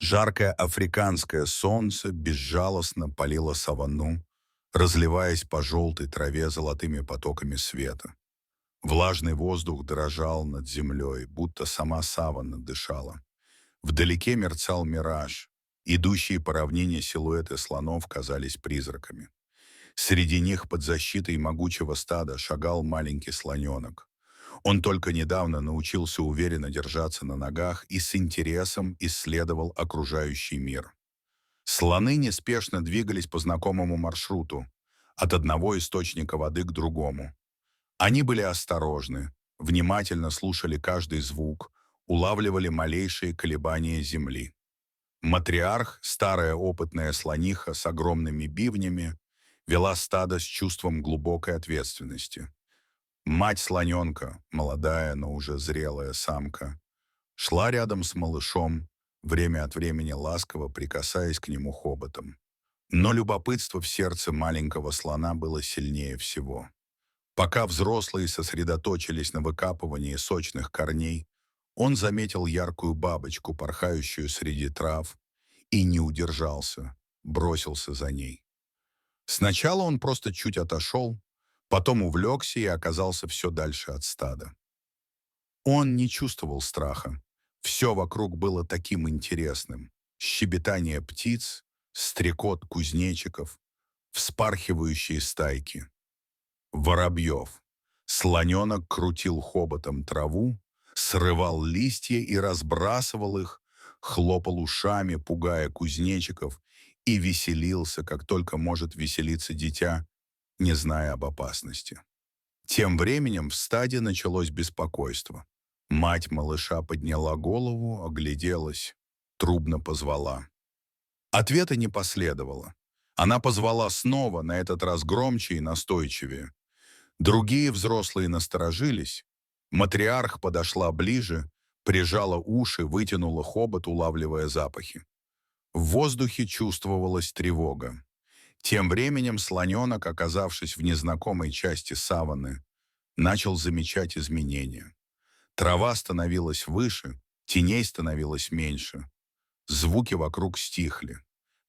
Жаркое африканское солнце безжалостно палило саванну, разливаясь по желтой траве золотыми потоками света. Влажный воздух дрожал над землей, будто сама саванна дышала. Вдалеке мерцал мираж. Идущие по равнине силуэты слонов казались призраками. Среди них под защитой могучего стада шагал маленький слоненок. Он только недавно научился уверенно держаться на ногах и с интересом исследовал окружающий мир. Слоны неспешно двигались по знакомому маршруту, от одного источника воды к другому. Они были осторожны, внимательно слушали каждый звук, улавливали малейшие колебания земли. Матриарх, старая опытная слониха с огромными бивнями, вела стадо с чувством глубокой ответственности. Мать слоненка, молодая, но уже зрелая самка, шла рядом с малышом, время от времени ласково прикасаясь к нему хоботом. Но любопытство в сердце маленького слона было сильнее всего. Пока взрослые сосредоточились на выкапывании сочных корней, он заметил яркую бабочку, порхающую среди трав, и не удержался, бросился за ней. Сначала он просто чуть отошел, потом увлекся и оказался все дальше от стада. Он не чувствовал страха. Все вокруг было таким интересным. Щебетание птиц, стрекот кузнечиков, вспархивающие стайки. Воробьев. Слоненок крутил хоботом траву, срывал листья и разбрасывал их, хлопал ушами, пугая кузнечиков, и веселился, как только может веселиться дитя, не зная об опасности. Тем временем в стаде началось беспокойство. Мать малыша подняла голову, огляделась, трубно позвала. Ответа не последовало. Она позвала снова, на этот раз громче и настойчивее. Другие взрослые насторожились. Матриарх подошла ближе, прижала уши, вытянула хобот, улавливая запахи. В воздухе чувствовалась тревога. Тем временем слоненок, оказавшись в незнакомой части саванны, начал замечать изменения. Трава становилась выше, теней становилось меньше. Звуки вокруг стихли.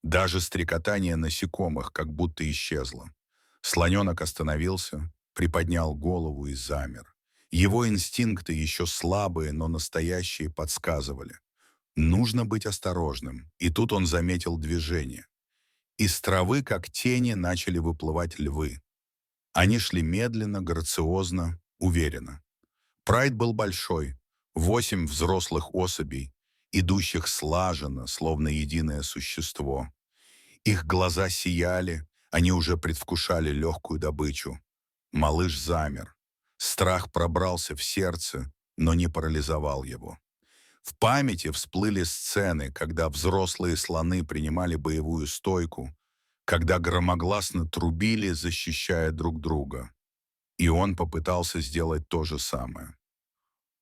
Даже стрекотание насекомых как будто исчезло. Слоненок остановился, приподнял голову и замер. Его инстинкты, еще слабые, но настоящие, подсказывали. Нужно быть осторожным, и тут он заметил движение. Из травы, как тени, начали выплывать львы. Они шли медленно, грациозно, уверенно. Прайд был большой, 8 взрослых особей, идущих слаженно, словно единое существо. Их глаза сияли, они уже предвкушали легкую добычу. Малыш замер. Страх пробрался в сердце, но не парализовал его. В памяти всплыли сцены, когда взрослые слоны принимали боевую стойку, когда громогласно трубили, защищая друг друга. И он попытался сделать то же самое.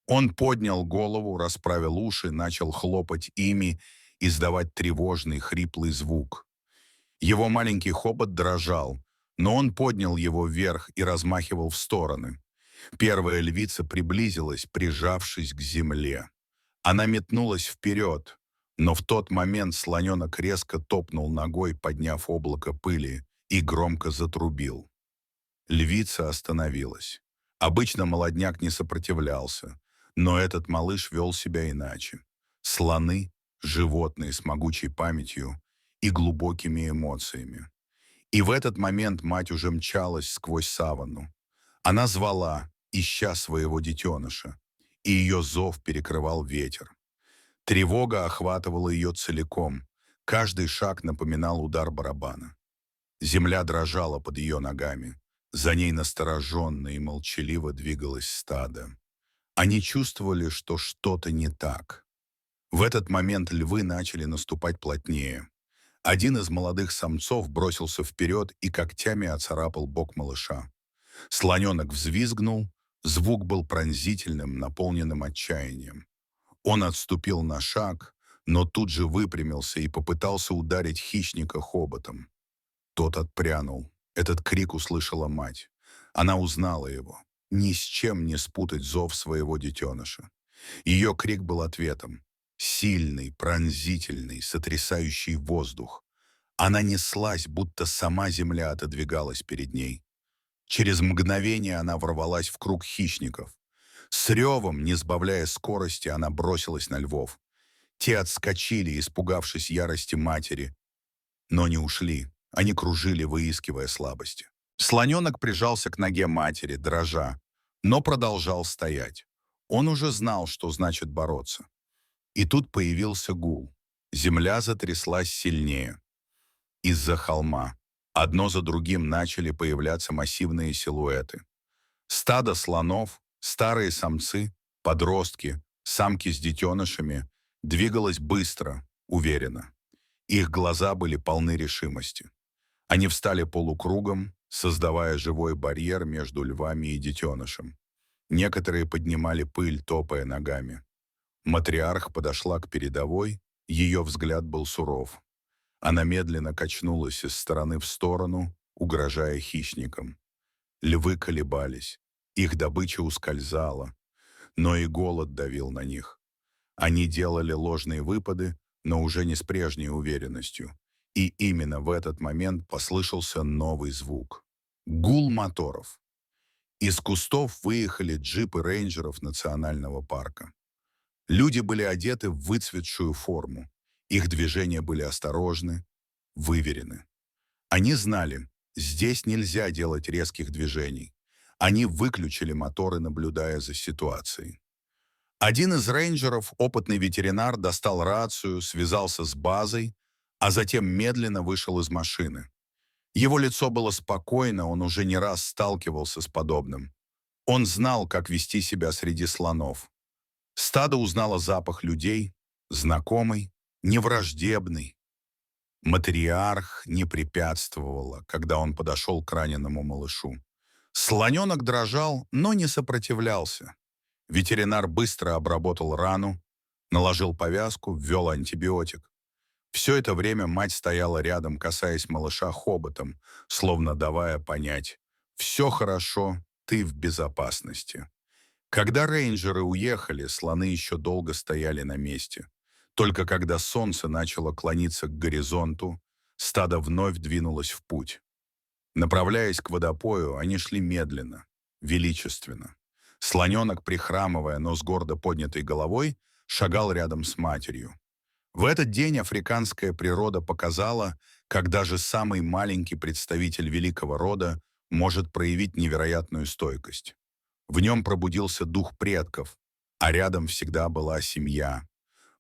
Он поднял голову, расправил уши, начал хлопать ими, издавать тревожный, хриплый звук. Его маленький хобот дрожал, но он поднял его вверх и размахивал в стороны. Первая львица приблизилась, прижавшись к земле. Она метнулась вперед, но в тот момент слоненок резко топнул ногой, подняв облако пыли, и громко затрубил. Львица остановилась. Обычно молодняк не сопротивлялся, но этот малыш вел себя иначе. Слоны — животные с могучей памятью и глубокими эмоциями. И в этот момент мать уже мчалась сквозь саванну. Она звала, ища своего детеныша, и ее зов перекрывал ветер. Тревога охватывала ее целиком. Каждый шаг напоминал удар барабана. Земля дрожала под ее ногами. За ней настороженно и молчаливо двигалось стадо. Они чувствовали, что что-то не так. В этот момент львы начали наступать плотнее. Один из молодых самцов бросился вперед и когтями оцарапал бок малыша. Слоненок взвизгнул, звук был пронзительным, наполненным отчаянием. Он отступил на шаг, но тут же выпрямился и попытался ударить хищника хоботом. Тот отпрянул. Этот крик услышала мать. Она узнала его. Ни с чем не спутать зов своего детеныша. Ее крик был ответом. Сильный, пронзительный, сотрясающий воздух. Она неслась, будто сама земля отодвигалась перед ней. Через мгновение она ворвалась в круг хищников. С ревом, не сбавляя скорости, она бросилась на львов. Те отскочили, испугавшись ярости матери, но не ушли. Они кружили, выискивая слабости. Слоненок прижался к ноге матери, дрожа, но продолжал стоять. Он уже знал, что значит бороться. И тут появился гул. Земля затряслась сильнее. Из-за холма одно за другим начали появляться массивные силуэты. Стадо слонов, старые самцы, подростки, самки с детенышами двигалось быстро, уверенно. Их глаза были полны решимости. Они встали полукругом, создавая живой барьер между львами и детенышем. Некоторые поднимали пыль, топая ногами. Матриарх подошла к передовой, ее взгляд был суров. Она медленно качнулась из стороны в сторону, угрожая хищникам. Львы колебались, их добыча ускользала, но и голод давил на них. Они делали ложные выпады, но уже не с прежней уверенностью. И именно в этот момент послышался новый звук. Гул моторов. Из кустов выехали джипы рейнджеров национального парка. Люди были одеты в выцветшую форму. Их движения были осторожны, выверены. Они знали, здесь нельзя делать резких движений. Они выключили моторы, наблюдая за ситуацией. Один из рейнджеров, опытный ветеринар, достал рацию, связался с базой, а затем медленно вышел из машины. Его лицо было спокойно, он уже не раз сталкивался с подобным. Он знал, как вести себя среди слонов. Стадо узнало запах людей, знакомый, невраждебный. Матриарх не препятствовала, когда он подошел к раненому малышу. Слоненок дрожал, но не сопротивлялся. Ветеринар быстро обработал рану, наложил повязку, ввел антибиотик. Все это время мать стояла рядом, касаясь малыша хоботом, словно давая понять: «Все хорошо, ты в безопасности». Когда рейнджеры уехали, слоны еще долго стояли на месте. Только когда солнце начало клониться к горизонту, стадо вновь двинулось в путь. Направляясь к водопою, они шли медленно, величественно. Слоненок, прихрамывая, но с гордо поднятой головой, шагал рядом с матерью. В этот день африканская природа показала, как даже самый маленький представитель великого рода может проявить невероятную стойкость. В нем пробудился дух предков, а рядом всегда была семья,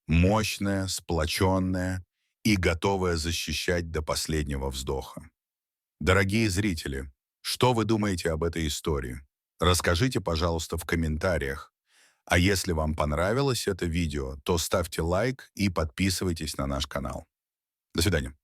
мощная, сплоченная и готовая защищать до последнего вздоха. Дорогие зрители, что вы думаете об этой истории? Расскажите, пожалуйста, в комментариях. А если вам понравилось это видео, то ставьте лайк и подписывайтесь на наш канал. До свидания.